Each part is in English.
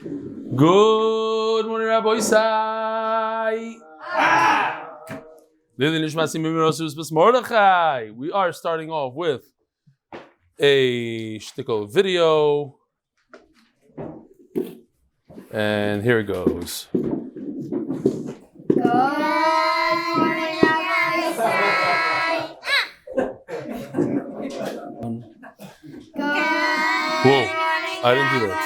Good morning, Rabbi Isai. Nishmas Mordche. We are starting off with a shtickle video, and here it goes. Good morning, Rabbi Isai. Whoa, I didn't do that.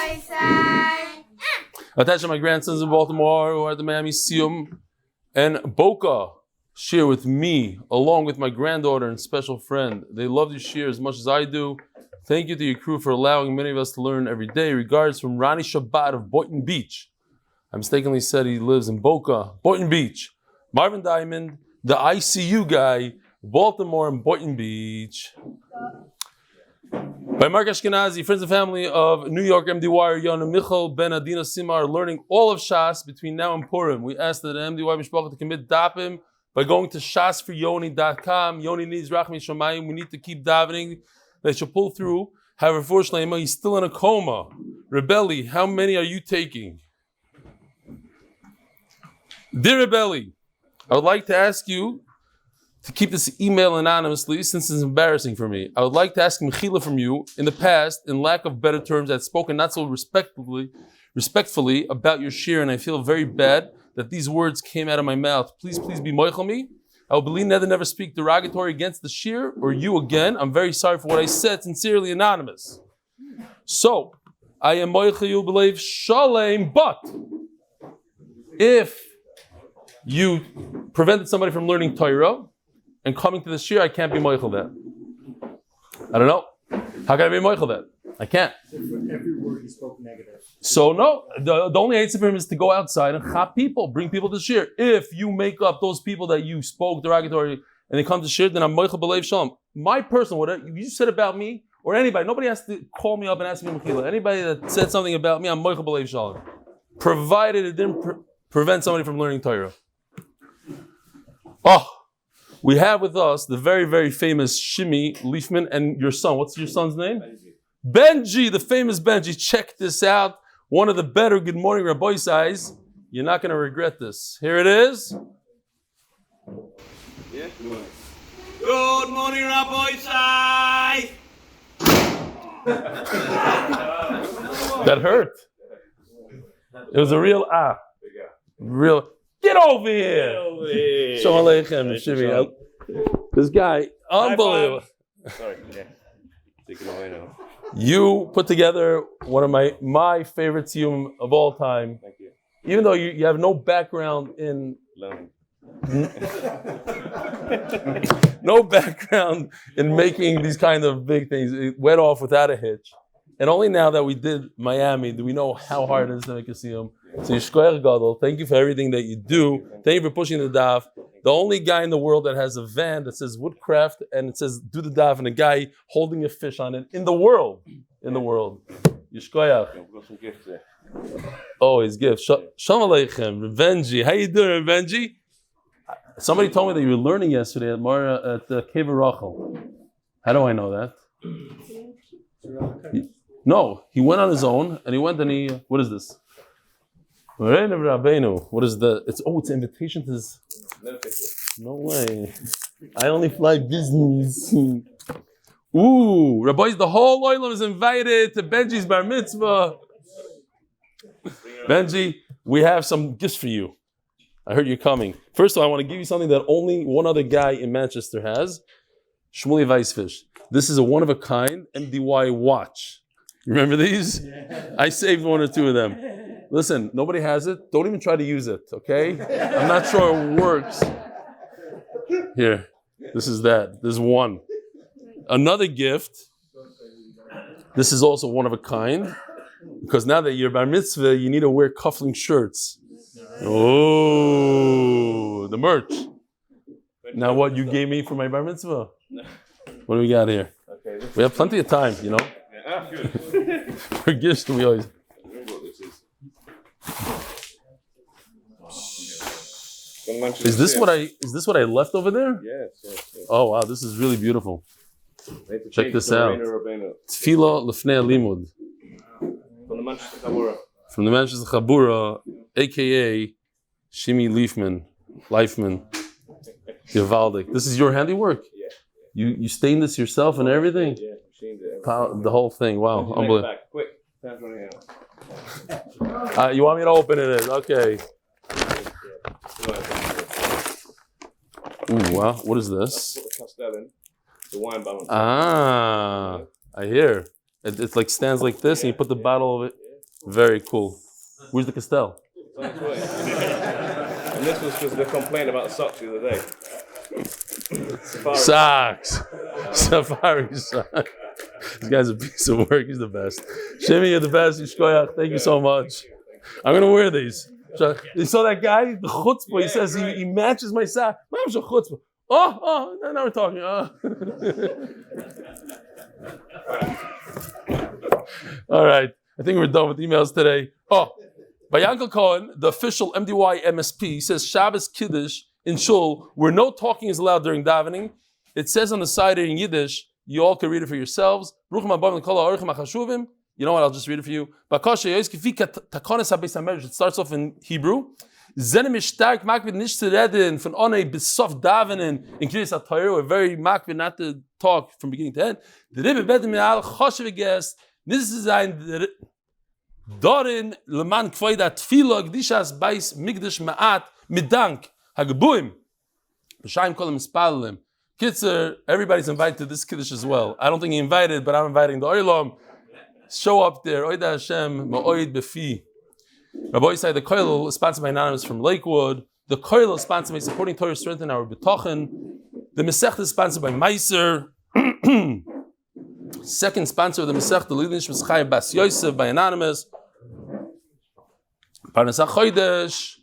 Attached to my grandsons in Baltimore who are at the Miami Museum and Boca share with me, along with my granddaughter and special friend. They love your share as much as I do. Thank you to your crew for allowing many of us to learn every day. Regards from Ronnie Shabbat of Boynton Beach. I mistakenly said he lives in Boca, Boynton Beach. Marvin Diamond, the ICU guy, Baltimore and Boynton Beach. By Mark Aschkenasy, friends and family of New York MDY, Yona Michel, Ben Adina Sima are learning all of Shas between now and Purim. We ask that the MDY Mishpacha to commit dapim by going to shasforyoni.com. Yoni needs Rachmi Shamayim. We need to keep davening. They should pull through. However, for Shloima, he's still in a coma. Rebelli, how many are you taking? Dear Rebelli, I would like to ask you to keep this email anonymously since it's embarrassing for me. I would like to ask Mechila from you. In the past, in lack of better terms, I'd spoken not so respectfully about your shir, and I feel very bad that these words came out of my mouth. Please be moichel me. I will believe never speak derogatory against the shir or you again. I'm very sorry for what I said. Sincerely, Anonymous. So, I am moichel you believe shalem, but if you prevented somebody from learning Torah and coming to the shir, I can't be moichel that. I don't know. How can I be moichel that? I can't. So for every word he spoke negative. So no, the only answer for him is to go outside and chap people, bring people to shir. If you make up those people that you spoke derogatory and they come to shir, then I'm moichel b'leiv shalom. My personal, whatever you said about me or anybody, nobody has to call me up and ask me mechila. Anybody that said something about me, I'm moichel b'leiv shalom, provided it didn't prevent somebody from learning Torah. Oh. We have with us the very, very famous Shimi Leafman and your son. What's your son's name? Benji, the famous Benji. Check this out. One of the better Good Morning Rabbi Isai's. You're not going to regret this. Here it is. Yeah. Good morning, Rabbi Isai. That hurt. It was a real real. Get over here! Shalom Aleichem, Shimi. This guy, unbelievable. Sorry, yeah. Take it away now. You put together one of my favorite team of all time. Thank you. Even though you have no background in Learning. no background in making these kind of big things. It went off without a hitch. And only now that we did Miami do we know how hard it is to make a siyum. So Yishkoyach Gadol, thank you for everything that you do. Thank you for pushing the daf. The only guy in the world that has a van that says Woodcraft and it says do the daf and a guy holding a fish on it in the world. Yishkoyach. Oh, his gift. Shalom Aleichem. Benji. How you doing, Benji? Somebody told me that you were learning yesterday at the Cave of Rachel. How do I know that? No, he went on his own and he went and he, what is this? What is the, it's an invitation to this. No way. I only fly business. Ooh, Rabbi, the whole oilam is invited to Benji's bar mitzvah. Benji, we have some gifts for you. I heard you're coming. First of all, I want to give you something that only one other guy in Manchester has. Shmuley Weissfish. This is a one-of-a-kind MDY watch. You remember these? Yeah. I saved one or two of them. Listen, nobody has it. Don't even try to use it, okay? I'm not sure it works. Here, this is that. This is one. Another gift. This is also one of a kind. Because now that you're bar mitzvah, you need to wear cuffling shirts. Oh, the merch. Now what you gave me for my bar mitzvah? What do we got here? Okay, we have plenty of time, you know. Yeah, good. For gifts, we always. Remember what this is. Is this what I left over there? Yes. Oh wow, this is really beautiful. Check this out. Tefillah lefnei limud. From the Manchester Kabura. from the Manchester Chabura, aka Shimi Leifman, Givaldic. This is your handiwork? Yeah. You stained this yourself and everything? Yeah, machined it. The whole thing. Wow, unbelievable. Quick, time's running out. You want me to open it? Okay. Ooh, wow. What is this? The wine bottle. Ah, I hear. It's like stands like this, and you put the bottle of it. Very cool. Where's the Castell? And this was because the complaint about the socks the other day. Socks. Safari socks. This guy's a piece of work. He's the best. Shimmy, you're the best. Thank you so much. I'm going to wear these. You saw that guy? The chutzpah. He says he matches my sock. Mom's a chutzpah. Oh, now we're talking. All right. I think we're done with emails today. By Yankel Cohen, the official MDY MSP, says Shabbos Kiddush in Shul, where no talking is allowed during davening. It says on the side in Yiddish, you all can read it for yourselves. You know what? I'll just read it for you. It starts off in Hebrew. We're very makbid not to talk from beginning to end. This is ein Dorin leman kvoida tefila gdishas bais migdash ma'at midank hagebuim b'shayim kolam mispalalim. Kitzer, everybody's invited to this kiddush as well. I don't think he invited, but I'm inviting the oilam. Show up there. Oida Hashem ma'oid befi. Rabbi say the koil is sponsored by Anon Ymous from Lakewood. The koil is sponsored by supporting Torah strength in our betochen. The Masech is sponsored by Maaser. Second sponsor of the Masech, the Leilu Nishmas Bas Yosef by Anon Ymous. Parnas HaChodesh,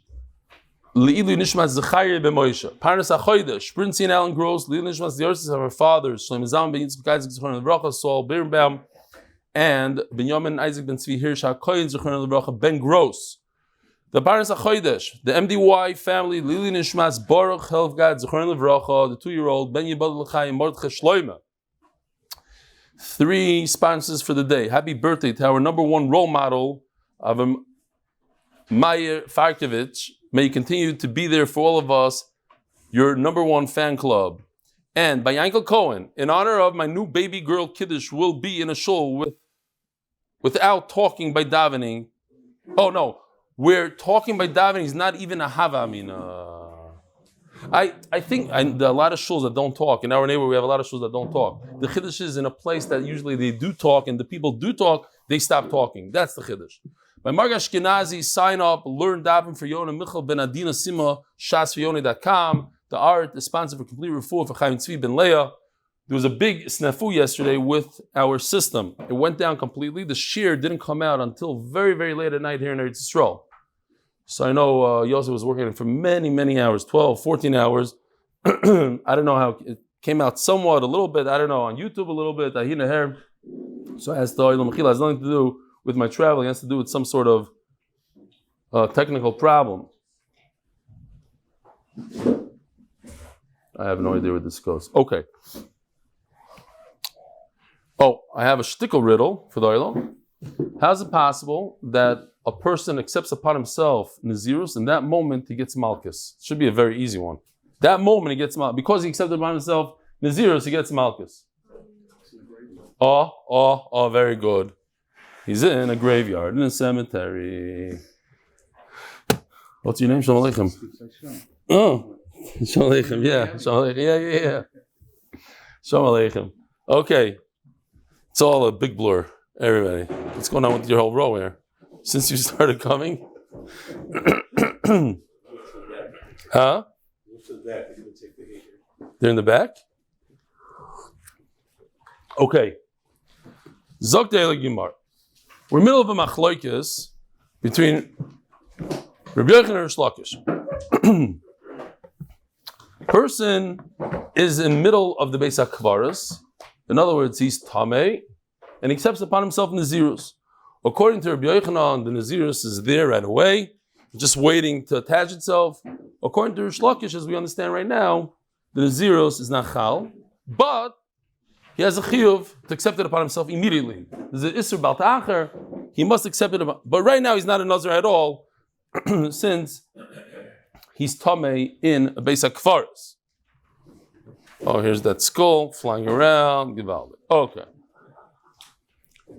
Leilu Nishmas Zechariah ben Mordche. Parnas HaChodesh, Shprintzy and Alan Gross, Leilu Nishmas the Hirsches of our fathers, Shloima Zalman ben Yצחק, Aייzik Zechron Levracha, Saul Birnbaum, and Benimin and Aייzik ben Tzvi Hirsch, הכהן Zechron Levracha ben Gross. The Parnas HaChodesh, the MDY family, Leilu Nishmas Boruch, Helfgott, Zechron Levracha, the 2-year-old Ben ybl'c, Mordche, Shloima. 3 sponsors for the day. Happy birthday to our number 1 role model of AM Farkovits. May you continue to be there for all of us, your number 1 fan club. And by Yankel Cohen, in honor of my new baby girl Kiddush, will be in a shul without talking by davening. Oh no, we're talking by davening is not even a hava. I think there are a lot of shuls that don't talk. In our neighborhood, we have a lot of shuls that don't talk. The Chiddush is in a place that usually they do talk, and the people do talk, they stop talking. That's the Chiddush. By Mark Aschkenasy, sign up, learn davening for Yona Michel ben Adina Sima, shasvayoni.com. The art is sponsored for complete refuah for Chaim Tzvi ben Leah. There was a big snafu yesterday with our system. It went down completely. The shear didn't come out until very, very late at night here in Eretz Yisrael. So I know Yosef was working for many, many hours, 12, 14 hours. I don't know how it came out somewhat, a little bit, I don't know, on YouTube a little bit, Adina Sima. So as the Leilu Michel has nothing to do with my traveling, it has to do with some sort of technical problem. I have no idea where this goes. Okay. Oh, I have a shtickle riddle for the Olam. How is it possible that a person accepts upon himself Nazirus, and that moment he gets Malchus? It should be a very easy one. That moment he gets Malchus. Because he accepted upon himself Nazirus, he gets Malchus. Oh, very good. He's in a graveyard, in a cemetery. What's your name? Shalom Aleichem. Oh, Shalom Aleichem, yeah. Shalom Aleichem, yeah. Shalom Aleichem. Okay. It's all a big blur, everybody. What's going on with your whole row here? Since you started coming? Huh? They're in the back? Okay. Zok De'ele Gimar. We're in the middle of a machloikis between Rabbi Yochanan and Rish Lakish. Person is in the middle of the Beis HaKvaros. In other words, he's Tameh, and he accepts upon himself Nazirus. According to Rabbi Yochanan, the Nazirus is there right away, just waiting to attach itself. According to Rish Lakish, as we understand right now, the Nazirus is not Chal, but he has a chiyuv to accept it upon himself immediately. There's an Isser Bal Ta'acher he must accept it. But right now he's not a Nazir at all, since he's Tameh in a Beis HaKfaros. Oh, here's that skull flying around. Givaldi. Okay.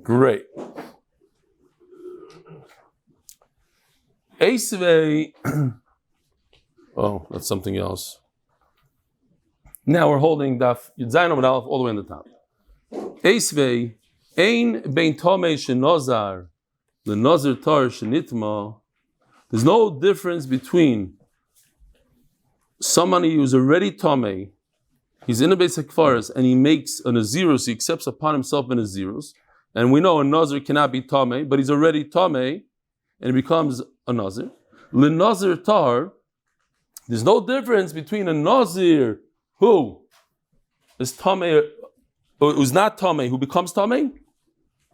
Great. Eisvei. Oh, that's something else. Now we're holding Daf Yomi Amud Aleph all the way on the top. Eisvei ein bein Tameh shenazar leNazir tar shenitma. There's no difference between somebody who's already Tameh, he's in a Beis HaKfaros, and he makes a Nazirus, he accepts upon himself a Nazirus, and we know a Nazir cannot be Tameh, but he's already Tameh, and he becomes a Nazir. LeNazir tar, there's no difference between a Nazir who is Tameh, who's not Tameh, who becomes Tameh,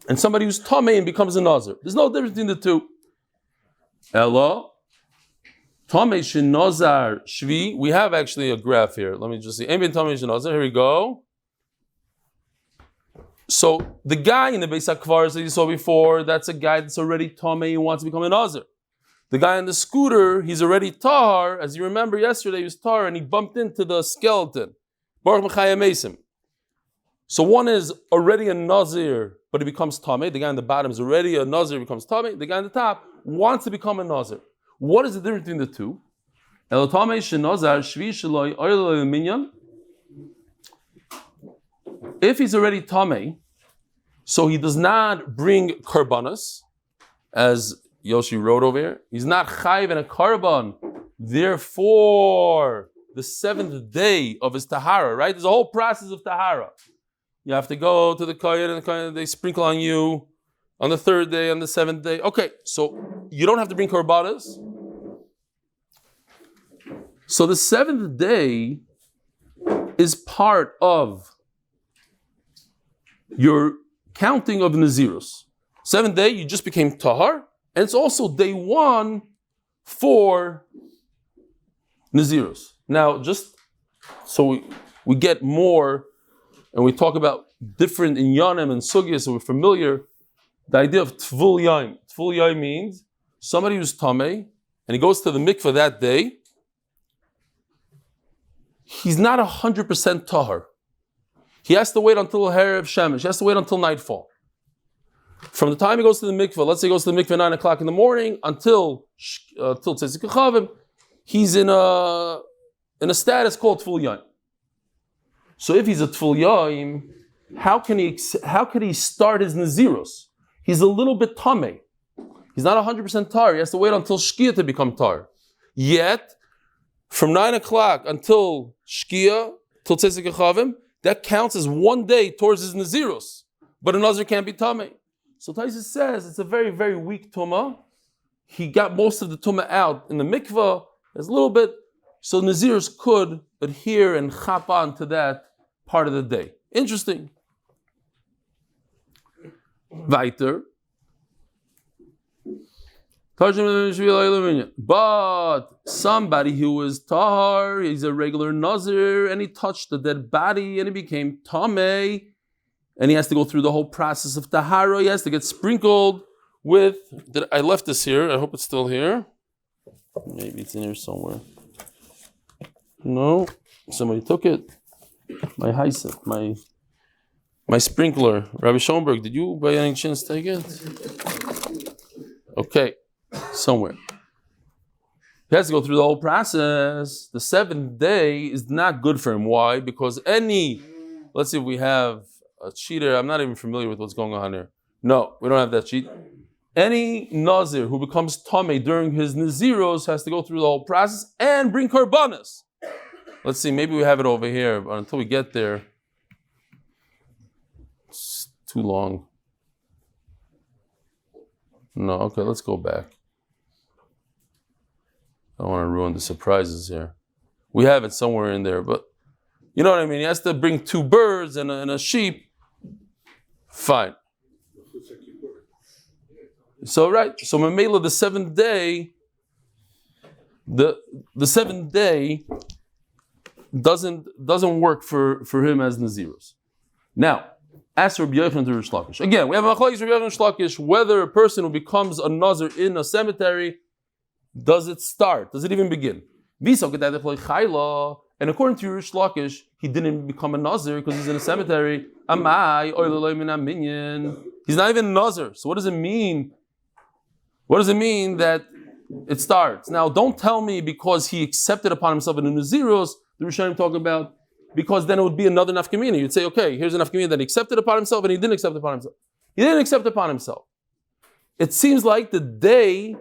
and somebody who's Tameh and becomes a Nazir. There's no difference between the two. Ella, Tameh shenazar shvi. We have actually a graph here. Let me just see. Tameh shenazar. Here we go. So the guy in the Beis HaKfaros that you saw before, that's a guy that's already Tameh and wants to become a Nazir. The guy on the scooter, he's already tar. As you remember yesterday, he was tar and he bumped into the skeleton. Baruch Mechayim Mesim. So one is already a Nazir, but he becomes Tameh. The guy on the bottom is already a Nazir, becomes Tameh. The guy on the top wants to become a Nazir. What is the difference between the two? If he's already Tameh, so he does not bring karbanos, as Yoshi wrote over here. He's not chayiv in a karban. Therefore, the 7th day of his tahara, right? There's a whole process of tahara. You have to go to the kahyan, and the kahyan, they sprinkle on you on the 3rd day, on the 7th day. Okay, so you don't have to bring karbanos. So the 7th day is part of your counting of Nazirus. 7th day, you just became tahar, and it's also day 1 for Nazirus. Now, just so we get more, and we talk about different inyanim and sugyas, so we're familiar, the idea of tvul yaim. Tvul yaim means somebody who's tameh, and he goes to the mikveh that day, he's not 100% tahar. He has to wait until Erev Shemesh. He has to wait until nightfall. From the time he goes to the mikveh, let's say he goes to the mikveh at 9 o'clock in the morning until Tzitzik Chavim, he's in a status called Tful Yaim. So if he's a Tful Yaim, how can he start his Nazirus? He's a little bit tameh. He's not 100% tar. He has to wait until Shkia to become tar. Yet, from 9 o'clock until Shkia, till Tzitzik Chavim, that counts as 1 day towards his Nazirus. But a Nazir can't be tameh. So Taisa says it's a very, very weak tumah. He got most of the tumah out in the mikveh. There's a little bit. So Nazirs could adhere and chop on to that part of the day. Interesting. Weiter. But somebody who was tahar, he's a regular Nazir, and he touched the dead body and he became tameh, and he has to go through the whole process of tahara. He has to get sprinkled with. I left this here. I hope it's still here. Maybe it's in here somewhere. No, somebody took it. My hyssop, my sprinkler. Rabbi Schoenberg, did you by any chance take it? Okay. Somewhere. He has to go through the whole process. The 7th day is not good for him. Why? Because let's see if we have a cheater. I'm not even familiar with what's going on here. No, we don't have that sheet. Any Nazir who becomes tameh during his Naziros has to go through the whole process and bring karbanos. Let's see, maybe we have it over here, but until we get there, it's too long. No, okay, let's go back. I don't want to ruin the surprises here. We have it somewhere in there, but you know what I mean? He has to bring 2 birds and a sheep. Fine. So Mamela, the 7th day, the 7th day doesn't work for him as Naziros. Now, Ask Rabbi Yochanan to Rish Lakish. Again, we have a machlokes Rabbi Yochanan and Rish Lakish whether a person who becomes a Nazir in a cemetery, does it start? Does it even begin? And according to Rish Lakish, he didn't become a Nazir because he's in a cemetery. He's not even a Nazir. So what does it mean? What does it mean that it starts? Now, don't tell me because he accepted upon himself in the Naziros, the Rishonim talk about, because then it would be another nafkamina. You'd say, okay, here's a nafkamina that he accepted upon himself and he didn't accept upon himself. He didn't accept upon himself. It seems like the day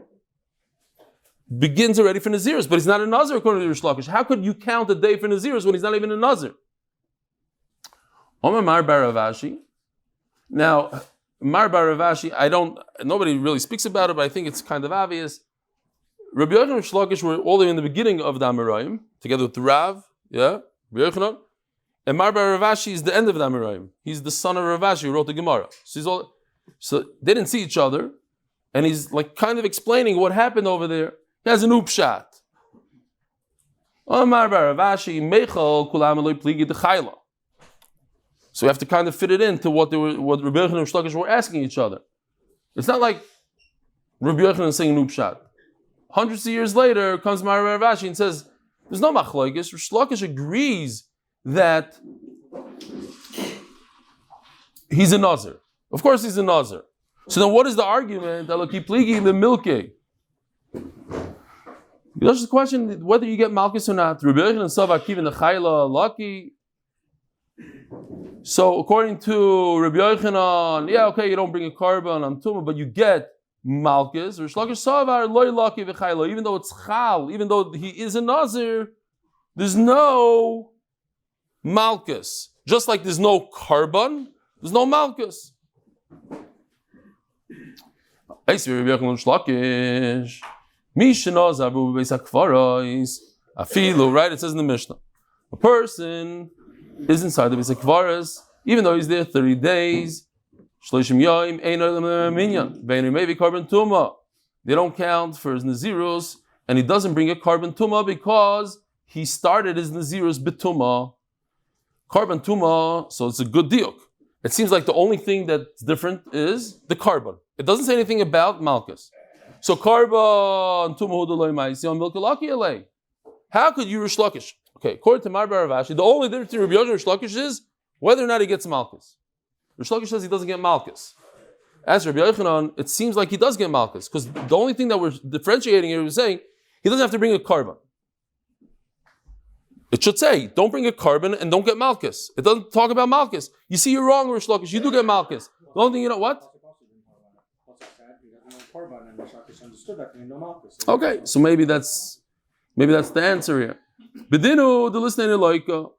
begins already for Naziris, but he's not a Nazir according to Rish Lakish. How could you count the day for Naziris when he's not even a Nazir? Omer Mar bar Ravashi. Now, Mar bar Ravashi, nobody really speaks about it, but I think it's kind of obvious. Rabbi Yochanan and Rish Lakish were all the way in the beginning of the Amoraim, together with the Rav, Rabbi Yochanan. And Mar bar Ravashi is the end of the Amoraim. He's the son of Ravashi who wrote the Gemara. So they didn't see each other, and he's like kind of explaining what happened over there. He has an upshat. Mar bar Ravashi Michel kulam eloi pligi de chayla. So we have to kind of fit it into what Rabbi Yochanan and Rish Lakish were asking each other. It's not like Rabbi Yochanan saying an upshat. Hundreds of years later comes Mar bar Ravashi and says, there's no machlokes. Rish Lakish agrees that he's a Nazir. Of course he's a Nazir. So then what is the argument? Eloki pligi the milke. That's the question whether you get malchus or not. Rabbi Yochanan and Savakiv and the Chayla lucky. So according to Rabbi Yochanan, you don't bring a carbon on Tumah, but you get malchus. Rish Lakish Savar loy lucky v'chayla. Even though it's chal, even though he is a Nazir, there's no malchus. Just like there's no carbon, there's no malchus. Right, it says in the Mishnah, a person is inside the Beis HaKvaros, even though he's there 30 days. They don't count for his Nazirus, and he doesn't bring a carbon tumah because he started his Nazirus bitumah. Carbon tumah, so it's a good diuk. It seems like the only thing that's different is the carbon. It doesn't say anything about malchus. So carbon tumah hudaloi ma'isi on milkalaki alei. How could you Rish Lakish? Okay, according to Mar bar Ravashi, the only difference between Rabbi Yochanan and Rish Lakish is whether or not he gets malchus. Rish Lakish says he doesn't get malchus. As Rabbi Yochanan, it seems like he does get malchus, because the only thing that we're differentiating here is saying he doesn't have to bring a carbon. It should say, don't bring a carbon and don't get malchus. It doesn't talk about malchus. You see, you're wrong, Rish Lakish. You do get malchus. The only thing you know, what? Okay, so maybe that's the answer here. Bedinu the listener loika.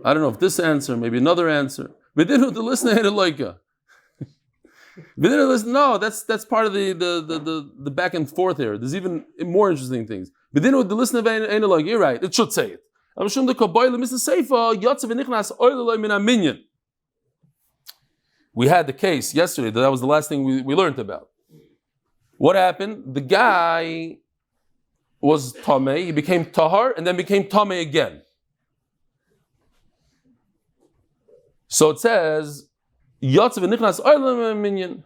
I don't know if this answer, maybe another answer. Bedinu the listener loika. No, that's part of the back and forth here. There's even more interesting things. Bedinu the listener loika. You're right. It should say it. We had the case yesterday. That was the last thing we learned about. What happened? The guy was tamei, he became tahar, and then became tamei again. So it says, Yotzav v'nichnas oilam minyan.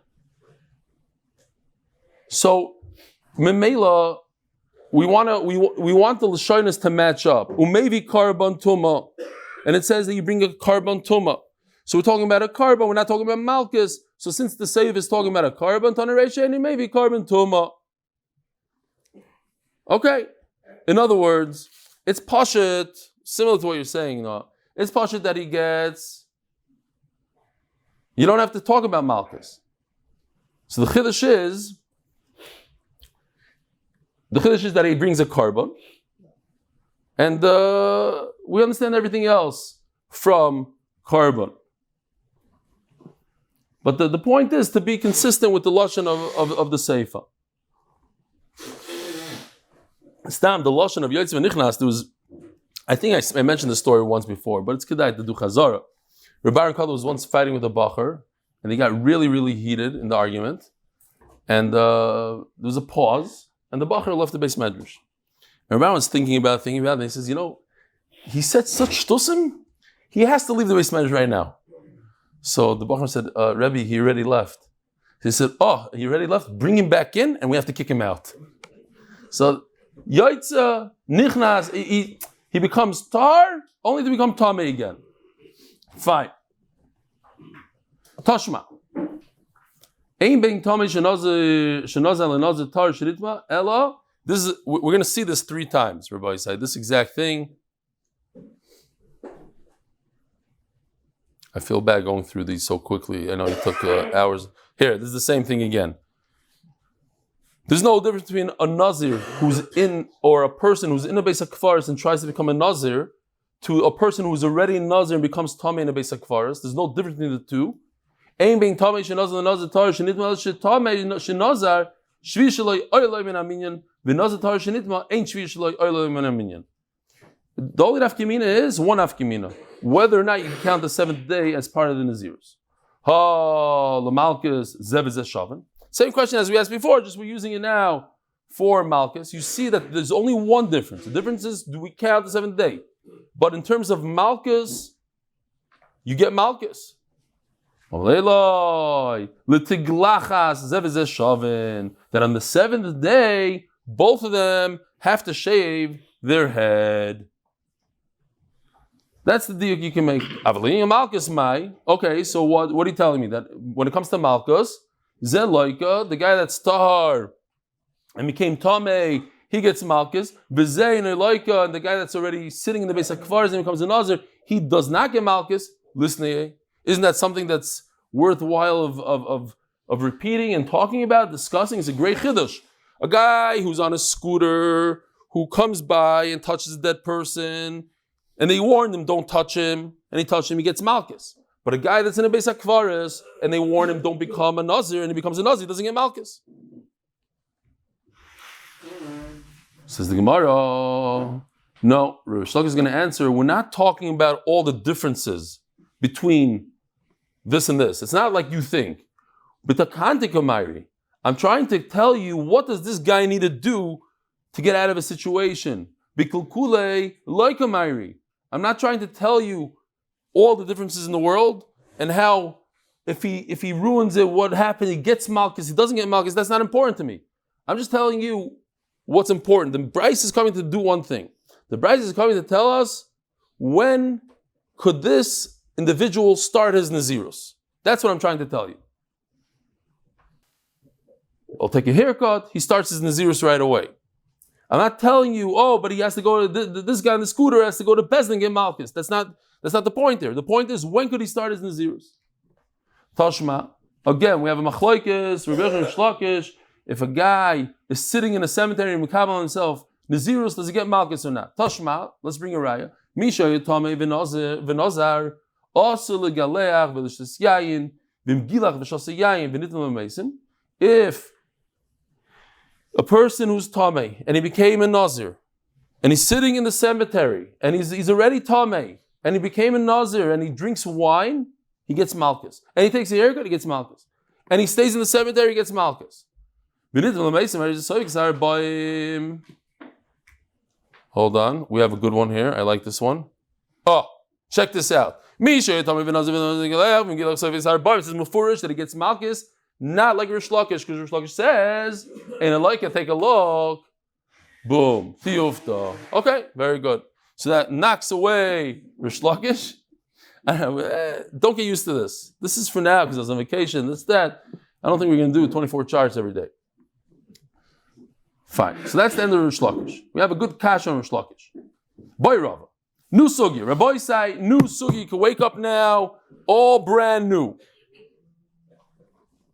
So, memela, we want the lashonis to match up. Umevi carbon tuma, and it says that you bring a carbon tuma. So we're talking about a carbon. We're not talking about malchus. So since the save is talking about a carbon toneration, it may be carbon tuma. Okay. In other words, it's pashut, similar to what you're saying now. It's pashut that he gets. You don't have to talk about malchus. So the chiddush is that he brings a carbon, and we understand everything else from carbon. But the point is to be consistent with the lashon of the seifa. Stam, the lashon of Yotzei v'Nichnas, there was, I think I mentioned the story once before, but it's kedai to do chazara. Rabbi Baruch was once fighting with a bacher, and they got really, really heated in the argument, and there was a pause, and the bacher left the Beis Medrash. And Rabbi was thinking about it, and he says, he said such shtusim, he has to leave the Beis Medrash right now. So the Boruch said, Rebbe, he already left. He said, oh, he already left? Bring him back in and we have to kick him out. So, Yaitza, Nichnas, he becomes tar, only to become Tameh again. Fine. Tashma. Ein bein Tameh shenazal lenazir tar sheritma, ella. This is, we're going to see this 3 times, Rabbi said, this exact thing. I feel bad going through these so quickly. I know it took hours. Here, this is the same thing again. There's no difference between a Nazir who's in, or a person who's in a Beis HaKfaris and tries to become a Nazir, to a person who's already a Nazir and becomes Tameh in a Beis HaKfaris. There's no difference between the two. Ein bein Tameh shenazar lenazir tar shenitma shetameh shenazar shvi sheloi oiloi min aminyan v'nazir tar shenitma ein shvi sheloi oiloi min aminyan. The only nafkamina is one nafkamina, whether or not you can count the 7th day as part of the Nazirus. Ha l'malchus zev shavan. Same question as we asked before, just we're using it now for Malchus. You see that there's only one difference. The difference is, do we count the 7th day? But in terms of Malchus, you get Malchus. That on the 7th day, both of them have to shave their head. That's the deal you can make. Okay, so what are you telling me? That when it comes to Malchus, Zelaika, the guy that's tahar and became tameh, he gets malchus. V'zei Nelaika, and the guy that's already sitting in the Beis HaKfaris and becomes a Nazir, he does not get malchus. Listen, isn't that something that's worthwhile of repeating and talking about, discussing? It's a great chiddush. A guy who's on a scooter, who comes by and touches a dead person, and they warned him, don't touch him, and he touched him, he gets malchus. But a guy that's in a Beis HaKfaris, and they warn him, don't become a Nazir, and he becomes a Nazir, he doesn't get malchus. Says the Gemara, no, Rosh Hashanah is going to answer, we're not talking about all the differences between this and this. It's not like you think. But the Kantik of Mairi, I'm trying to tell you, what does this guy need to do to get out of a situation? Bikulkule like a Mairi. I'm not trying to tell you all the differences in the world and how if he ruins it, what happened, he gets malchus, he doesn't get malchus, that's not important to me. I'm just telling you what's important. The Bryce is coming to do one thing. The Bryce is coming to tell us, when could this individual start his Nazirus? That's what I'm trying to tell you. I'll take a haircut, he starts his Nazirus right away. I'm not telling you, oh, but he has to go to, this guy on the scooter has to go to Bezdin and get malchus. That's not the point there. The point is, when could he start his Nazirus? Tashma. Again, we have a machlokes, Rebbe and Shlakish. If a guy is sitting in a cemetery and mekabel himself, Nazirus, does he get malchus or not? Tashma. Let's bring a raya. Misha yitame v'nazar also legaleach v'lishtas yayin v'mgilach v'shas yayin v'nitim mason. If a person who's tamei and he became a Nazir, and he's sitting in the cemetery and he's already tamei, and he became a Nazir and he drinks wine, he gets malchus. And he takes a haircut, he gets malchus. And he stays in the cemetery, he gets malchus. Hold on, we have a good one here. I like this one. Oh, check this out. It says mufurish that he gets malchus, not like Rish Lakish, because Rish Lakish says, and I like it, take a look. Boom. Theufta. Okay, very good. So that knocks away Rish Lakish. Don't get used to this. This is for now because I was on vacation. This, that. I don't think we're going to do 24 charts every day. Fine. So that's the end of Rish Lakish. We have a good cash on Rish Lakish. Boy Rava. New sugi. Rabbi say, new sugi. You can wake up now. All brand new.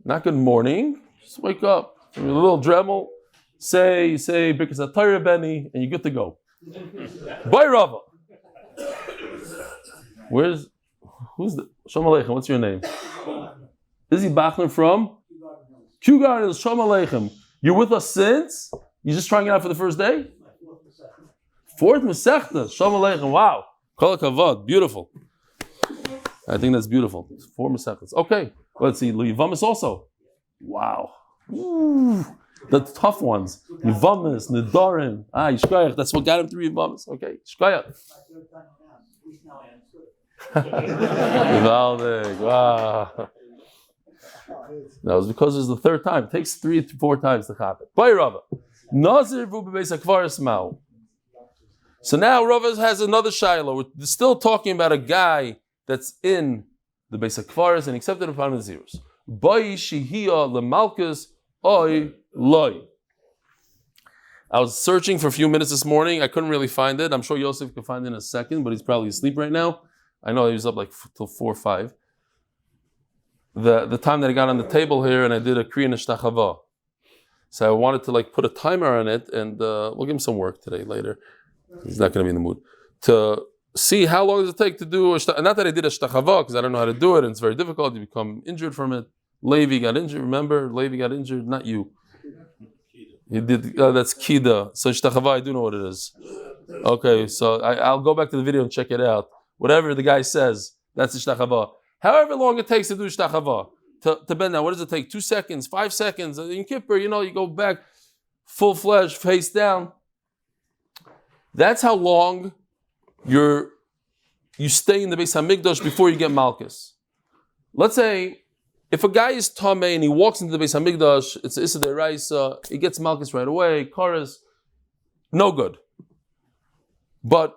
Not good morning. Just wake up. A little dremel. Say because a Torah Benny, and you're good to go. Boy Rava. Who's the Shalom Aleichem? What's your name? Is he Bachner from? Q Garden. Shalom Aleichem. You're with us since? You're just trying it out for the first day? Fourth Masechta. Shalom Aleichem. Wow. Kol hakavod. Beautiful. I think that's beautiful. 4 Masechtas. Okay. Let's see. Yivamis also. Wow. Ooh. The tough ones. Yivamis, Nedarim. Yishkoyach. That's what got him through Yivamis. Okay. Yishkoyach. Valdig, wow. That was because it's the third time. It takes 3 to 4 times to chop it. By Rava. Nazir vu bebeis hakvaris ma'u. So now Rava has another shiloh. We're still talking about a guy that's in the Beis HaKvaris and accepted upon the Naziros. Bai shihia lemalkus oi loy. I was searching for a few minutes this morning. I couldn't really find it. I'm sure Yosef could find it in a second, but he's probably asleep right now. I know he was up like till 4 or 5. The time that I got on the table here and I did a Kriya Nishtachava. So I wanted to like put a timer on it and we'll give him some work today later. He's not going to be in the mood. To see how long does it take to do not that I did a shtachava because I don't know how to do it and it's very difficult. You become injured from it. Levi got injured. Remember, Levi got injured. Not you. He did. That's kida. So shtachava, I do know what it is. Okay, so I'll go back to the video and check it out. Whatever the guy says, that's the shtachava. However long it takes to do shtachava to bend down. What does it take? 2 seconds, 5 seconds. In Kippur, you go back full flesh, face down. That's how long you stay in the Beis HaMikdash before you get Malchus. Let's say if a guy is Tameh and he walks into the Beis HaMikdash, it's Issa De'Raisa, he gets Malchus right away, Karas, no good. But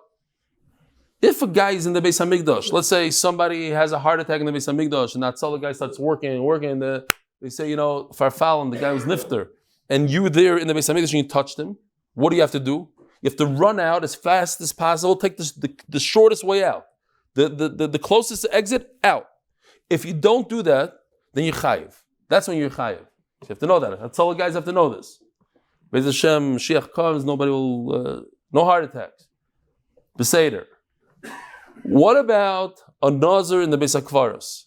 if a guy is in the Beis HaMikdash, let's say somebody has a heart attack in the Beis HaMikdash and that other guy starts working, they say, Farfal, the guy was Nifter, and you there in the Beis HaMikdash and you touched him, what do you have to do? You have to run out as fast as possible, take the shortest way out, the closest exit out. If you don't do that, then you're chayiv. That's when you're chayiv. You have to know that. That's all the guys have to know this. Be'ez Hashem, Mashiach comes, nobody will, no heart attacks. Beseder. What about a Nazir in the Beis HaKvaros?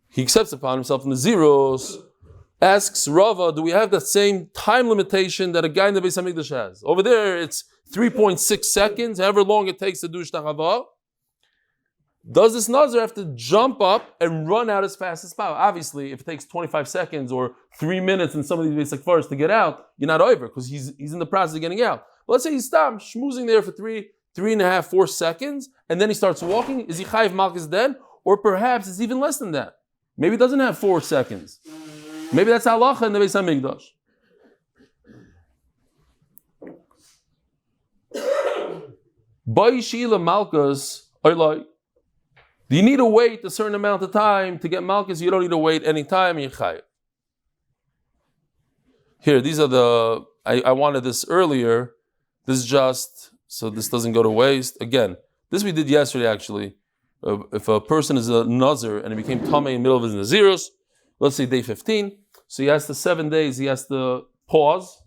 He accepts upon himself in the zeros. Asks Rava, do we have that same time limitation that a guy in the Beis HaMikdash has? Over there, it's 3.6 seconds, however long it takes to do Shtachava. Does this Nazir have to jump up and run out as fast as possible? Obviously, if it takes 25 seconds or 3 minutes in some of these Beis HaKvaros to get out, you're not over because he's in the process of getting out. But let's say he stops schmoozing there for 3.5, 4 seconds, and then he starts walking. Is he Chayiv Malchus then? Or perhaps it's even less than that. Maybe it doesn't have 4 seconds. Maybe that's halacha in the Beis HaMikdash. Ba'ishila Malchus, do you need to wait a certain amount of time to get Malchus? You don't need to wait any time. Here, these are I wanted this earlier. This is just, so this doesn't go to waste. Again, this we did yesterday actually. If a person is a Nazir and he became Tameh in the middle of his Naziros, let's say day 15, so he has the 7 days, he has to pause.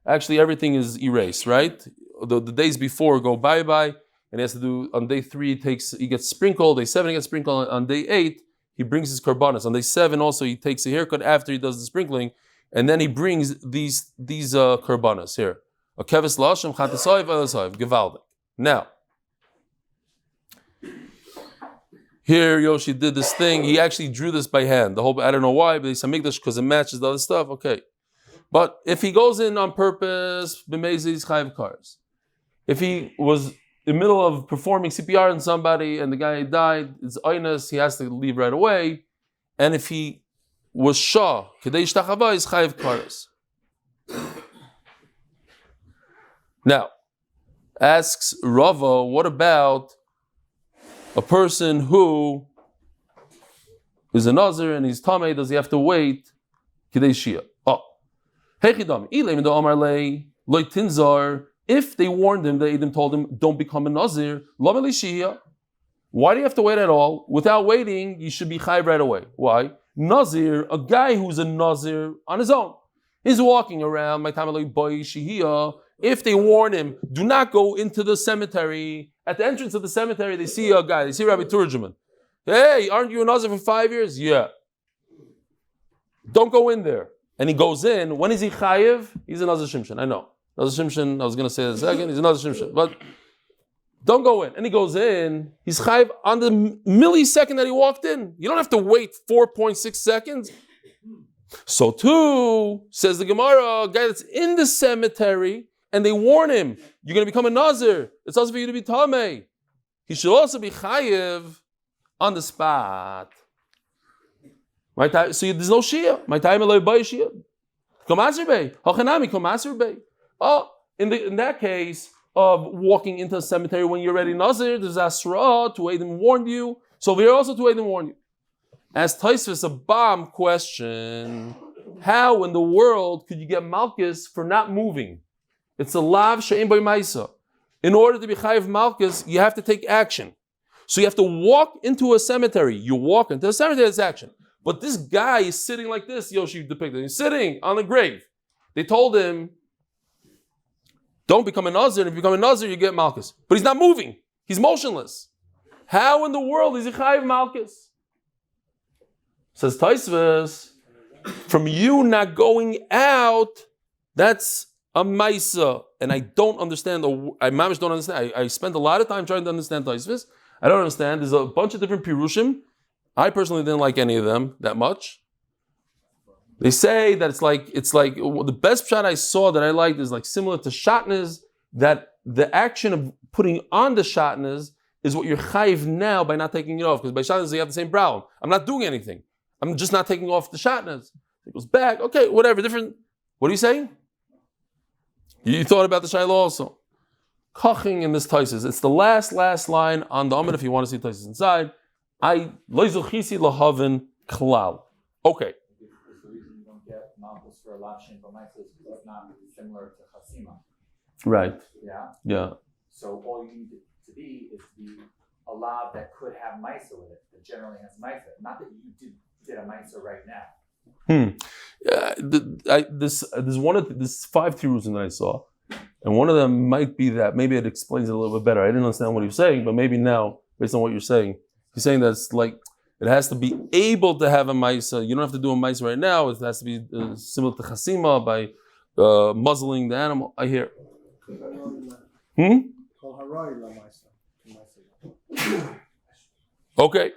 Actually, everything is erased, right? The days before go bye-bye, and he has to do, on day 3, he gets sprinkled, day 7 he gets sprinkled, on day 8, he brings his korbanos. On day 7 also, he takes a haircut after he does the sprinkling, and then he brings these korbanos here. A keves la'ashem, chatasayv, elasayv, gevaldik. Now, here Yoshi did this thing. He actually drew this by hand. The whole, I don't know why, but it's Hamikdash because it matches the other stuff. Okay, but if he goes in on purpose, b'mezis chayiv cars. If he was in the middle of performing CPR on somebody and the guy died, it's oinus, he has to leave right away. And if he was shah, kedei shtachava is chayiv cars. Now, asks Rava, what about a person who is a Nazir and he's Tameh, does he have to wait? Kidei Shia. Oh. If they warned him, they told him, don't become a Nazir, why do you have to wait at all? Without waiting, you should be Chayv right away. Why? Nazir, a guy who's a Nazir on his own, is walking around, if they warn him, do not go into the cemetery. At the entrance of the cemetery, they see a guy, they see Rabbi Turjuman. Hey, aren't you a Nazir for 5 years? Yeah. Don't go in there. And he goes in. When is he chayiv? He's a Nazir Shimshon. I know. Nazir Shimshon, I was going to say that a second. He's a Nazir Shimshon. But don't go in. And he goes in. He's chayiv on the millisecond that he walked in. You don't have to wait 4.6 seconds. So too, says the Gemara, a guy that's in the cemetery, and they warn him, you're going to become a Nazir. It's also for you to be Tameh. He should also be Chayiv on the spot. My time, so there's no Shia. My time Eloi Bay Shia. Maaser Bay. Hachanami Maaser Bay. Oh, in that case of walking into a cemetery when you're already Nazir, there's Asra to aid and warn you. So we're also to aid and warn you. As Taisvis, a bomb question. How in the world could you get Malchus for not moving? It's a lav she'en by Maisa. In order to be chayiv Malchus, you have to take action. So you have to walk into a cemetery. You walk into a cemetery, that's action. But this guy is sitting like this, Yoshi depicted. He's sitting on a grave. They told him, don't become a Nazir. If you become a Nazir, you get Malchus. But he's not moving. He's motionless. How in the world is he chayiv Malchus? Says Taisvis, from you not going out, that's a Maisa. And I don't understand, I mamish don't understand. I spent a lot of time trying to understand Taisvis. I don't understand. There's a bunch of different pirushim. I personally didn't like any of them that much. They say that it's like the best shot I saw that I liked is like similar to shatnez, that the action of putting on the shatnez is what you're chayiv now by not taking it off. Because by shatnez you have the same problem. I'm not doing anything. I'm just not taking off the shatnez. It goes back. Okay, whatever. Different. What are you saying? You thought about the shayla also. Koching in this Taisis. It's the last line on the Amud if you want to see Taisis inside. I loizuchisi lahavin klal. Okay. The reason you don't get Malchus for a lav she'en by Maisa is because it's not similar to Chasima. Right. Yeah? Yeah. So all you need to be is to be a lav that could have Maisa with it, that generally has Maisa. Not that you did a Maisa right now. There's 5 tiruzim that I saw, and one of them might be that. Maybe it explains it a little bit better. I didn't understand what he was saying, but maybe now, based on what you're saying, he's saying that it's like it has to be able to have a Maisa. You don't have to do a Maisa right now. It has to be similar to Chasima by muzzling the animal. I hear. Okay.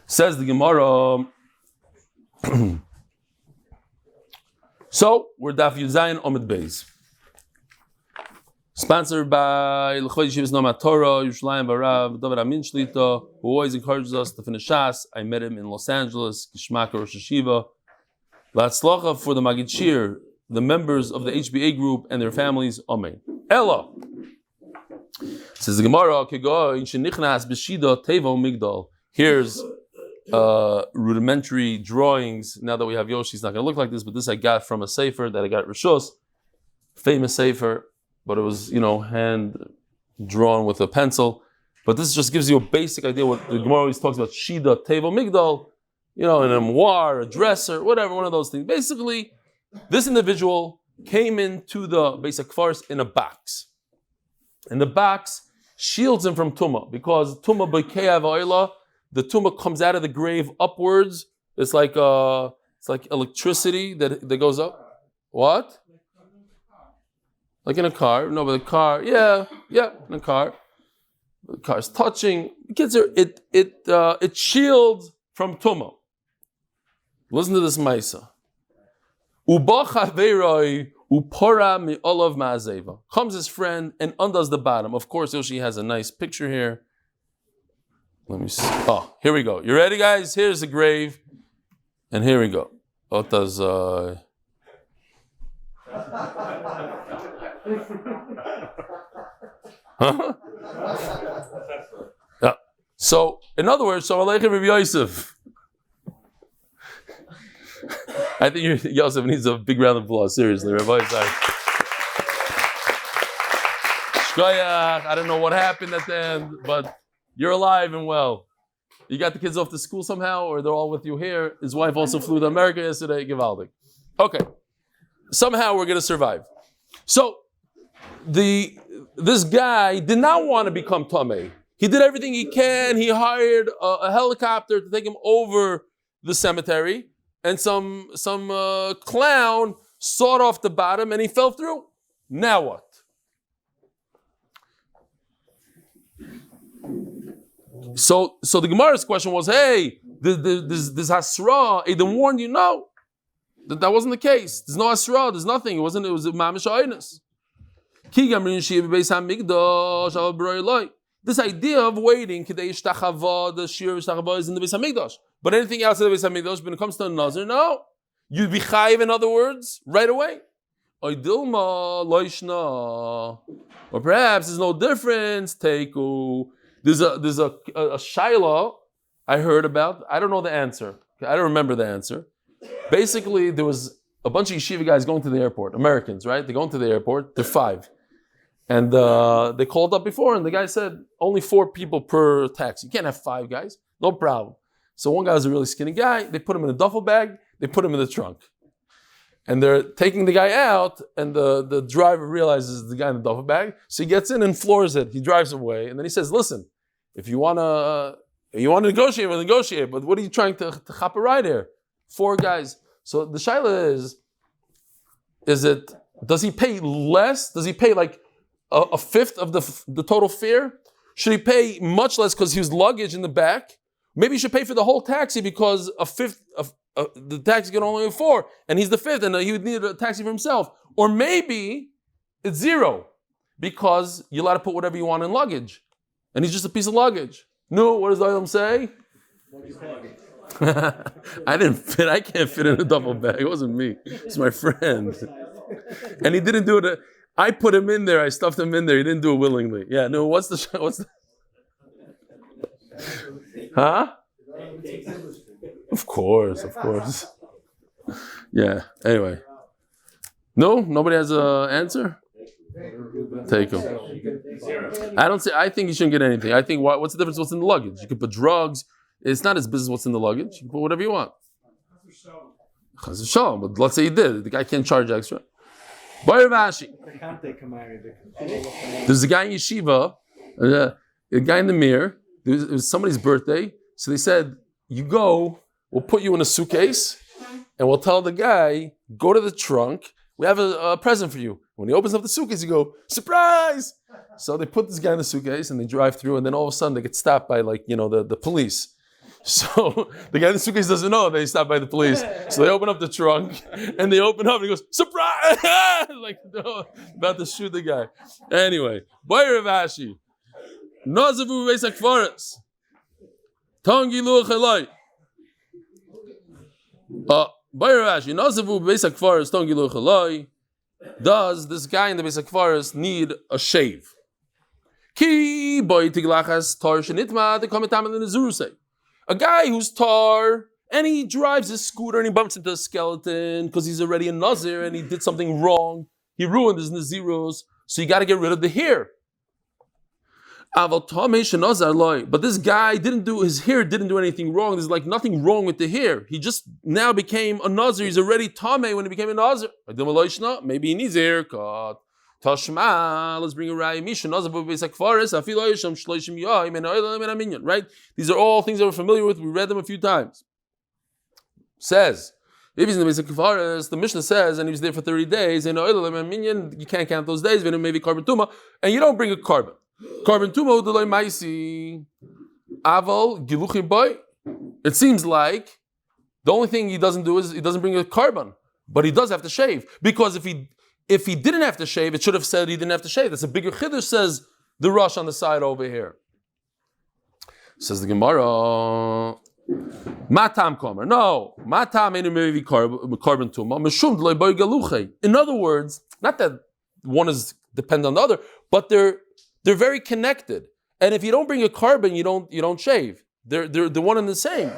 Says the Gemara. So we're Daf Yomi Amud Beis. Sponsored by L'Chvei Yeshivas Nomat Torah, Yerushalayim Barav, David Amin Shlita, who always encourages us to finish Shas. I met him in Los Angeles, Gishmak Rosh Hashiva. L'Hatzlacha for the Magid Shir, the members of the HBA group and their families. Amen. Ella. Says the Gemara, Kegoy Shenichnas B'Shida Tevo Migdal. Here's rudimentary drawings. Now that we have Yoshi, it's not going to look like this, but this I got from a sefer that I got at Rishos, famous sefer, but it was, hand drawn with a pencil. But this just gives you a basic idea what the Gemara always talks about, Shida, Tevo, Migdal, an armoire, a dresser, whatever, one of those things. Basically, this individual came into the basic farce in a box. And the box shields him from Tumah, because Tumah B'Ke'ah V'Oila, the tumah comes out of the grave upwards. It's like electricity that goes up. What? Like in a car? No, but the car. Yeah, in a car. The car's touching. It shields from tumah. Listen to this ma'isa. Uba chaveroi upora mi'olav ma'azeva. Comes his friend and undoes the bottom. Of course, Yoshi has a nice picture here. Let me see. Oh, here we go. You ready, guys? Here's the grave. And here we go. Ota's, Huh? Yeah. So, in other words, Shalom Aleichem Rabbi Yosef. I think Yosef needs a big round of applause. Seriously, Rabbi. Sorry. Shkoyach. I don't know what happened at the end, but you're alive and well. You got the kids off to school somehow, or they're all with you here. His wife also flew to America yesterday. Givaldik. Okay. Somehow we're going to survive. So, this guy did not want to become Tameh. He did everything he can. He hired a helicopter to take him over the cemetery, and some clown sawed off the bottom, and he fell through. Now what? So the Gemara's question was, hey, this Hasra, Adam warned you. No, that wasn't the case. There's no Hasra, there's nothing. It was Mamish Ayinus. this idea of waiting, the shir is in the Beis Hamikdash. But anything else in the Beis Hamikdash, when it comes to a Nazir, no. You'd be chayiv, in other words, right away. Or perhaps there's no difference. Teiku. There's a shaila I heard about. I don't know the answer. I don't remember the answer. Basically, there was a bunch of yeshiva guys going to the airport. Americans, right? They're going to the airport. They're 5. And they called up before, and the guy said, only 4 people per taxi. You can't have 5 guys. No problem. So one guy was a really skinny guy. They put him in a duffel bag. They put him in the trunk. And they're taking the guy out, and the driver realizes the guy in the duffel bag. So he gets in and floors it. He drives away. And then he says, listen, if you want to negotiate, we'll negotiate. But what are you trying to chop a ride here? 4 guys. So the shaila is it, does he pay less? Does he pay like a fifth of the total fare? Should he pay much less because he was luggage in the back? Maybe he should pay for the whole taxi because a fifth of the taxi can only have 4, and he's the 5th, and he would need a taxi for himself. Or maybe it's 0 because you're allowed to put whatever you want in luggage, and he's just a piece of luggage. No, what does the Olam say? I didn't fit. I can't fit in a duffel bag. It wasn't me. It's my friend, and he didn't do it. I put him in there. I stuffed him in there. He didn't do it willingly. Yeah. No. What's the? Huh? Of course. Yeah. Anyway. No. Nobody has an answer. Take him. I think you shouldn't get anything. I think what's the difference? What's in the luggage? You can put drugs. It's not his business what's in the luggage. You can put whatever you want. Chas v'shalom. But let's say he did. The guy can't charge extra. There's a guy in yeshiva, a guy in the mirror. It was somebody's birthday. So they said, you go, we'll put you in a suitcase, and we'll tell the guy, go to the trunk, we have a present for you. When he opens up the suitcase, you go, surprise! So they put this guy in the suitcase, and they drive through, and then all of a sudden they get stopped by the police. So the guy in the suitcase doesn't know they stopped by the police. So they open up the trunk, and they open up, and he goes, surprise! About to shoot the guy. Anyway, Boy Ravashi. Nazavu Beis HaKfaros. Tangi Luch Eloi. Boy Ravashi. Nazavu Beis HaKfaros. Tangi Luch Eloi. Does this guy in the Beis HaKfaros need a shave? Ki boy tiglachas tar shenitma the komitam in the Nazir say. A guy who's tar and he drives his scooter and he bumps into a skeleton because he's already a Nazir and he did something wrong. He ruined his Naziros, so you got to get rid of the hair. But this guy his hair didn't do anything wrong. There's like nothing wrong with the hair. He just now became a Nazir. He's already Tameh when he became a Nazir. Maybe he needs a haircut. Tashma, let's bring a Raya Misha. Right? These are all things that we're familiar with. We read them a few times. Says, if he's in the Beis HaKfaros, the Mishnah says, and he was there for 30 days, you can't count those days, maybe carbon tuma, and you don't bring a carbon. Carbon tuma u'delay maisi aval giluchim boy. It seems like the only thing he doesn't do is he doesn't bring a carbon, but he does have to shave, because if he didn't have to shave, it should have said he didn't have to shave. That's a bigger chiddush, says the Rush on the side over here. Says the Gemara, Matam Komer. No, Matam ain't maybe carbon tuma. Meshum d'lei boy galuche. In other words, not that one is dependent on the other, but they're very connected. And if you don't bring a carbon, you don't shave. They're the one and the same.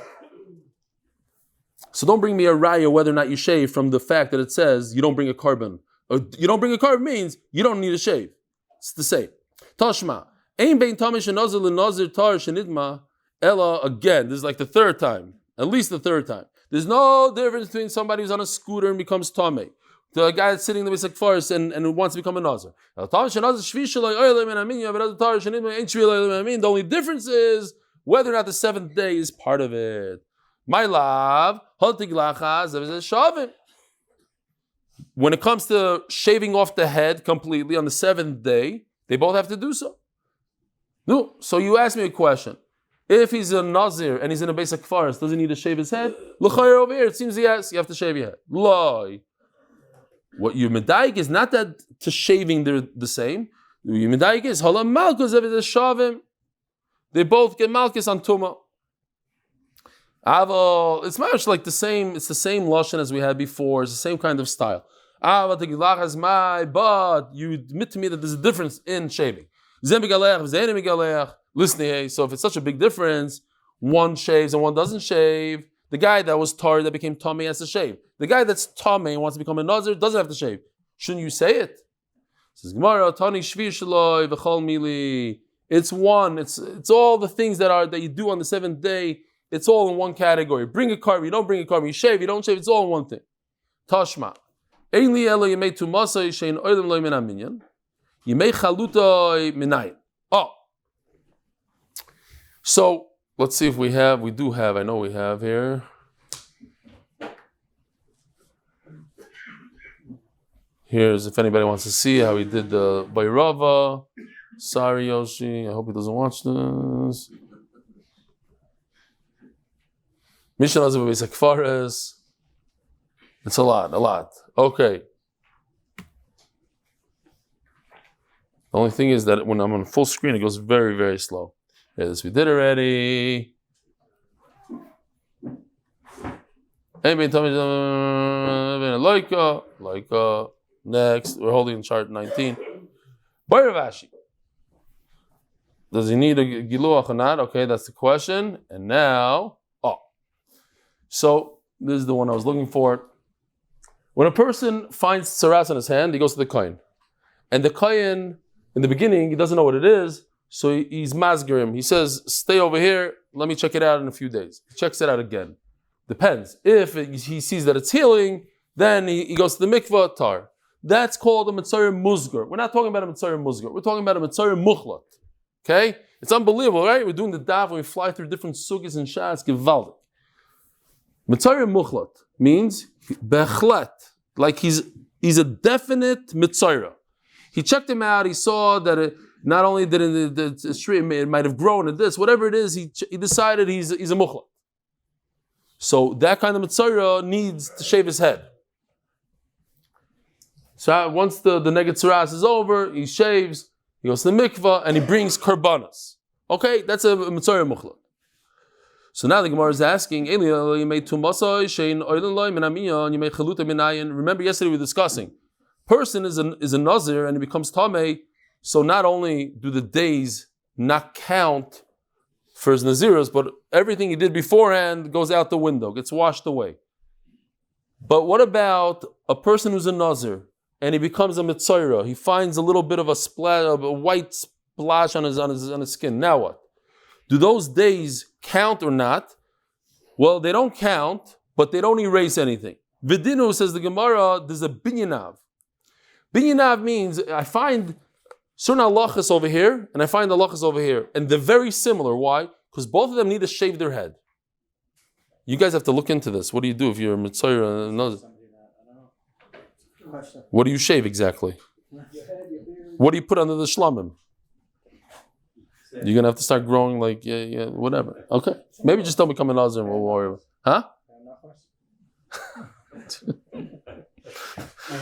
So don't bring me a raya whether or not you shave from the fact that it says you don't bring a carbon. You don't bring a carbon means you don't need a shave. It's the same. Tashma. Ein bein tamish and nazir l'nazir tar shenidma ella again. This is like the 3rd time. At least the 3rd time. There's no difference between somebody who's on a scooter and becomes tameh. The guy that's sitting in the Beis HaKfaros and wants to become a nazir. The only difference is whether or not the 7th day is part of it. My love, when it comes to shaving off the head completely on the 7th day, they both have to do so. No, so you ask me a question. If he's a Nazir and he's in a Beis HaKfaros, does he need to shave his head? L'chayr over here, it seems yes, you have to shave your head. Loi. What your medaik is not that to shaving they're the same. Your medaik is halamalkos of the shavim. They both get malchus on Tumah. Aval, it's much like the same, it's the same lashon as we had before, it's the same kind of style. But you admit to me that there's a difference in shaving. So if it's such a big difference, one shaves and one doesn't shave, the guy that was tar that became tummy has to shave. The guy that's tummy and wants to become a Nazir doesn't have to shave. Shouldn't you say it? Says Gemara, it's one, it's all the things that you do on the seventh day. It's all in one category. Bring a carbon, you don't bring a carbon, you shave, you don't shave, it's all in one thing. Tashma. Oh. So let's see if we have here. Here's if anybody wants to see how he did the Bayrava. Sorry, Yoshi, I hope he doesn't watch this. Mishnah Nazir Beis Akfares. It's a lot. Okay. The only thing is that when I'm on full screen, it goes very, very slow. Yeah, this we did already. Anybody tell me Leica. Next, we're holding chart 19. Bayrav. Does he need a giluach or not? Okay, that's the question. And now, so this is the one I was looking for. When a person finds tsaras in his hand, he goes to the Cohen. And the Cohen, in the beginning, he doesn't know what it is, so he's masger him. He says, stay over here, let me check it out in a few days. He checks it out again. Depends. If he sees that it's healing, then he goes to the mikvah, tar. That's called a Mitzayir Musgar. We're not talking about a Mitzayir Musgar. We're talking about a Mitzayir Muchlat. Okay? It's unbelievable, right? We're doing the daf when we fly through different sugis and shas, gewaldig. Mitzayir Muchlat means bechlet, like he's a definite Mitzayir. He checked him out, he saw that not only did the stream, it might have grown and this, whatever it is, he decided he's a Muchlat. So that kind of Mitzayir needs to shave his head. So once the neged tzaras is over, he shaves, he goes to the mikvah, and he brings karbanas. Okay, that's a mitzayir muchlat. So now the Gemara is asking, remember yesterday we were discussing, person is a Nazir and he becomes tamei, so not only do the days not count for his Naziros, but everything he did beforehand goes out the window, gets washed away. But what about a person who's a Nazir? And he becomes a mitzayra. He finds a little bit of a white splash on his skin. Now what? Do those days count or not? Well, they don't count, but they don't erase anything. Vidinu, says the Gemara, there's a binyanav. Binyanav means I find certain halachas over here, and I find halachas over here. And they're very similar. Why? Because both of them need to shave their head. You guys have to look into this. What do you do if you're a mitzayra and another? What do you shave exactly? What do you put under the shlamim? You're going to have to start growing like, whatever. Okay. Maybe just don't become a Nazir and we'll worry. Huh?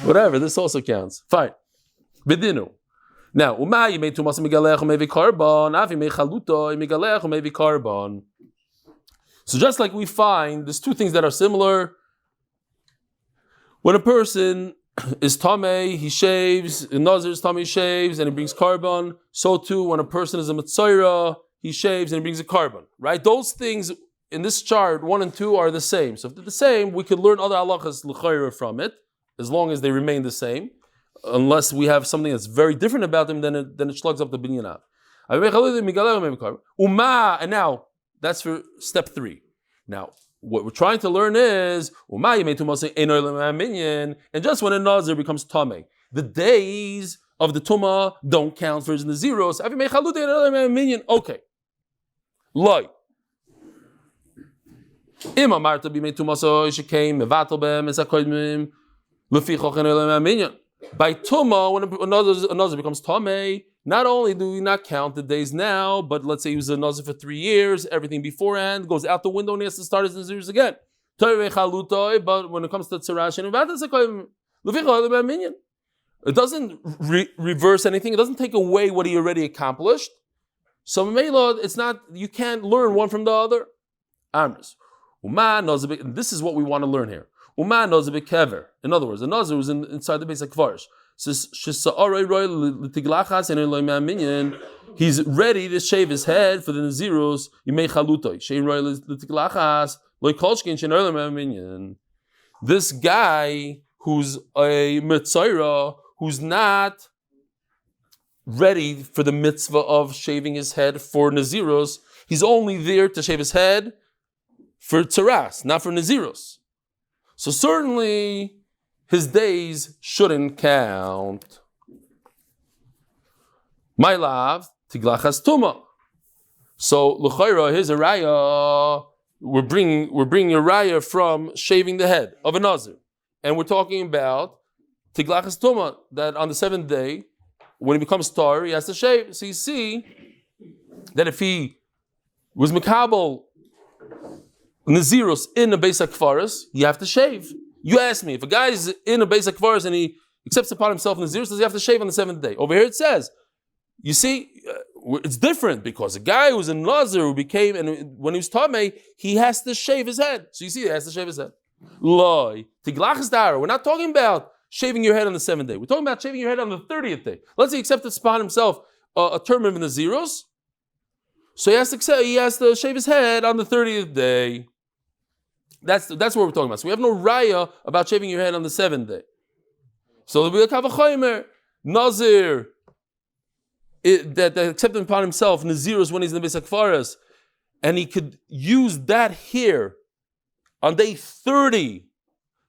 Whatever, this also counts. Fine. Vidinu. Now, so just like we find, there's two things that are similar. When a person is tamei, he shaves. In Nazir is tamei, he shaves, and he brings carbon. So too, when a person is a mitzayra, he shaves and he brings a carbon. Right? Those things in this chart, 1 and 2, are the same. So if they're the same, we could learn other halachas l'chayra from it, as long as they remain the same. Unless we have something that's very different about them, then it slugs up the binyanav. And now that's for step 3. Now, what we're trying to learn is, and just when a Nazir becomes tamei, the days of the Tumah don't count for his Naziros. Okay. Loi. By Tumah, when a Nazir becomes tamei, not only do we not count the days now, but let's say he was a Nazir for 3 years, everything beforehand goes out the window and he has to start his Nazirs again. But when it comes to Tzarash, it doesn't reverse anything, it doesn't take away what he already accomplished. So Mela, it's not, you can't learn one from the other. Amris. This is what we want to learn here. Uman knows a bit kever. In other words, the Nazir was inside the base of Kvarsh. He's ready to shave his head for the Nazirus. This guy who's a Mitzayra, who's not ready for the mitzvah of shaving his head for Nazirus, he's only there to shave his head for Tzaras, not for Nazirus. So certainly his days shouldn't count. My love, tiglachas tuma. So l'chayra, here's a raya. We're bringing a raya from shaving the head of a nazir, and we're talking about tiglachas tuma, that on the seventh day, when he becomes tar, he has to shave. So you see that if he was mikabel Nazirus in a Beis HaKfaros, you have to shave. You ask me, if a guy is in a Beis HaKfaros and he accepts upon himself Nazirus, does he have to shave on the seventh day? Over here it says, you see, it's different because a guy who's a Nazir who became, and when he was Tameh, he has to shave his head. So you see, he has to shave his head. Loi, tiglachas dara. We're not talking about shaving your head on the seventh day. We're talking about shaving your head on the 30th day. Let's say he accepts upon himself a term of Nazirus. So he has to shave his head on the 30th day. That's what we're talking about. So we have no raya about shaving your head on the seventh day. So there'll be a kavachaymer, Nazir, that accepted upon himself Nazirus when he's in the Beis HaKfaros, and he could use that hair on day 30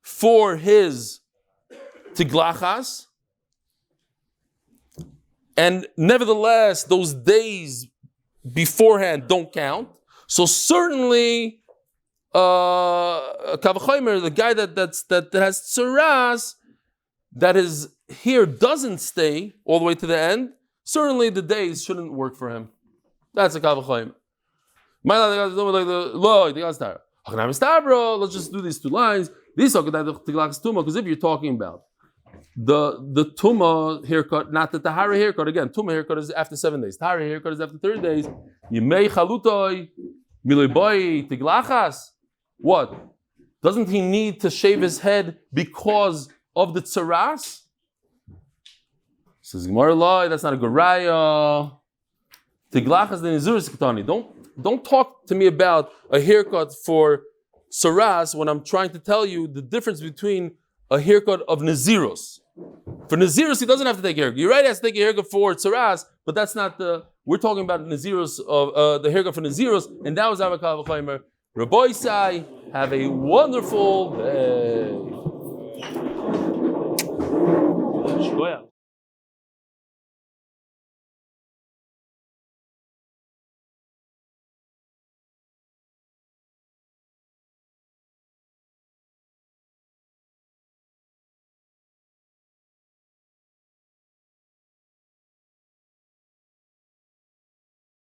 for his tiglachas, and nevertheless those days beforehand don't count. So certainly Kavachaymer, the guy that has tsaras, that his hair doesn't stay all the way to the end, certainly the days shouldn't work for him. That's a Kavachaymer. Let's just do these two lines. Because if you're talking about the Tuma haircut, not the Tahara haircut, again, Tuma haircut is after 7 days. Tahara haircut is after 30 days. Yimei chalutoi, miliboi tiglachas. What? Doesn't he need to shave his head because of the tsaras? Says Gemara Lai, that's not a garaya. Tiglachas the Nazirus Ketani. Don't talk to me about a haircut for tsaras when I'm trying to tell you the difference between a haircut of Nazirus. For Nazirus, he doesn't have to take a haircut. You're right, he has to take a haircut for tsaras, but that's not we're talking about Nazirus of the haircut for Nazirus, and that was Avakal V'chaymer. Rabbi Sai, have a wonderful day.